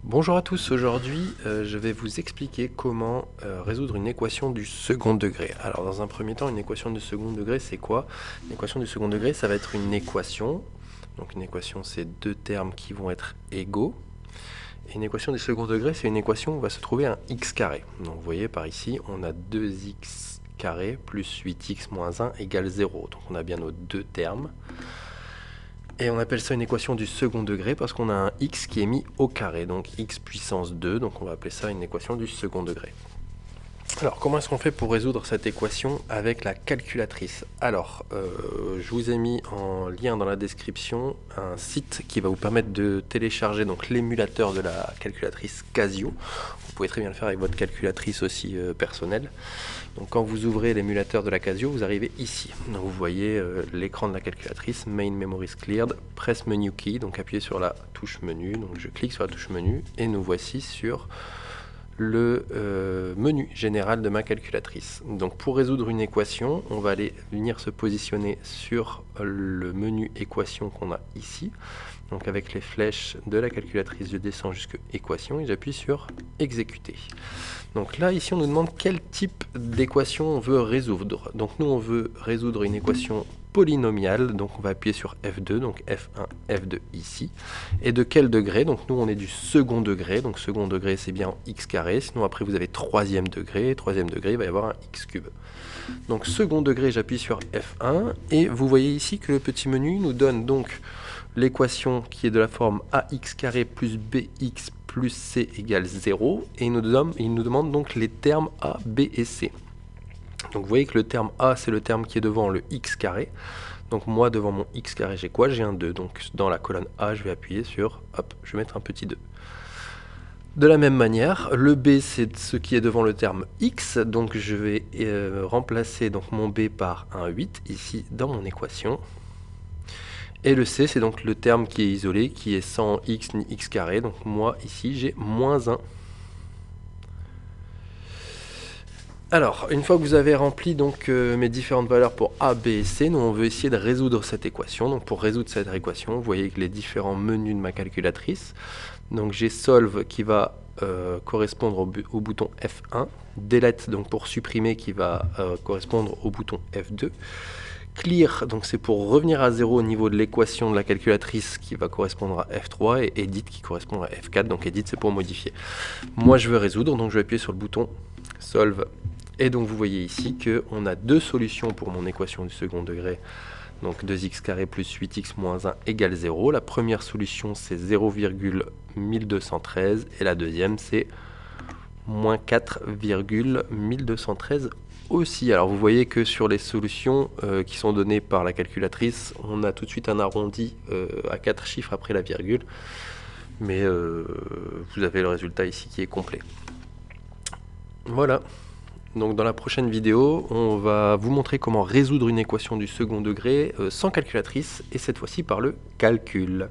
Bonjour à tous, aujourd'hui je vais vous expliquer comment résoudre une équation du second degré. Alors dans un premier temps, une équation du second degré c'est quoi? Une équation du second degré ça va être une équation, donc une équation c'est deux termes qui vont être égaux. Et une équation du second degré c'est une équation où va se trouver un x carré. Donc vous voyez par ici on a 2x carré plus 8x moins 1 égale 0. Donc on a bien nos deux termes. Et on appelle ça une équation du second degré parce qu'on a un x qui est mis au carré, donc x puissance 2, donc on va appeler ça une équation du second degré. Alors comment est-ce qu'on fait pour résoudre cette équation avec la calculatrice? Alors je vous ai mis en lien dans la description un site qui va vous permettre de télécharger donc l'émulateur de la calculatrice Casio. Vous pouvez très bien le faire avec votre calculatrice aussi personnelle. Donc quand vous ouvrez l'émulateur de la Casio, vous arrivez ici. Donc vous voyez l'écran de la calculatrice, Main Memory Cleared, Press Menu Key, donc appuyez sur la touche menu. Donc je clique sur la touche menu et nous voici sur le menu général de ma calculatrice. Donc pour résoudre une équation, on va aller venir se positionner sur le menu équation qu'on a ici. Donc avec les flèches de la calculatrice, je descends jusqu'à équation et j'appuie sur exécuter. Donc là, ici, on nous demande quel type d'équation on veut résoudre. Donc nous, on veut résoudre une équation polynomiale, donc on va appuyer sur F2, donc F1, F2 ici. Et de quel degré? Donc nous, on est du second degré, donc second degré, c'est bien en x carré, sinon après vous avez troisième degré, il va y avoir un x cube. Donc second degré, j'appuie sur F1, et vous voyez ici que le petit menu nous donne donc l'équation qui est de la forme ax carré plus bx plus c égale 0, et il nous demande donc les termes a, b et c. Donc vous voyez que le terme a, c'est le terme qui est devant le x carré. Donc moi, devant mon x carré, j'ai quoi? J'ai un 2. Donc dans la colonne A, je vais appuyer sur, hop, je vais mettre un petit 2. De la même manière, le b, c'est ce qui est devant le terme x. Donc je vais remplacer donc mon b par un 8, ici, dans mon équation. Et le c, c'est donc le terme qui est isolé, qui est sans x ni x carré. Donc moi, ici, j'ai moins 1. Alors, une fois que vous avez rempli donc mes différentes valeurs pour a, b et c, nous on veut essayer de résoudre cette équation. Donc pour résoudre cette équation, vous voyez que les différents menus de ma calculatrice. Donc j'ai solve qui va correspondre au bouton F1, delete donc pour supprimer qui va correspondre au bouton F2. Clear, donc c'est pour revenir à 0 au niveau de l'équation de la calculatrice qui va correspondre à F3, et Edit qui correspond à F4, donc Edit c'est pour modifier. Moi je veux résoudre, donc je vais appuyer sur le bouton Solve, et donc vous voyez ici qu'on a deux solutions pour mon équation du second degré, donc 2x carré plus 8x moins 1 égale 0. La première solution c'est 0,1213, et la deuxième c'est moins 4,1213 aussi. Alors vous voyez que sur les solutions qui sont données par la calculatrice, on a tout de suite un arrondi à 4 chiffres après la virgule, mais vous avez le résultat ici qui est complet. Voilà, donc dans la prochaine vidéo, on va vous montrer comment résoudre une équation du second degré sans calculatrice, et cette fois-ci par le calcul.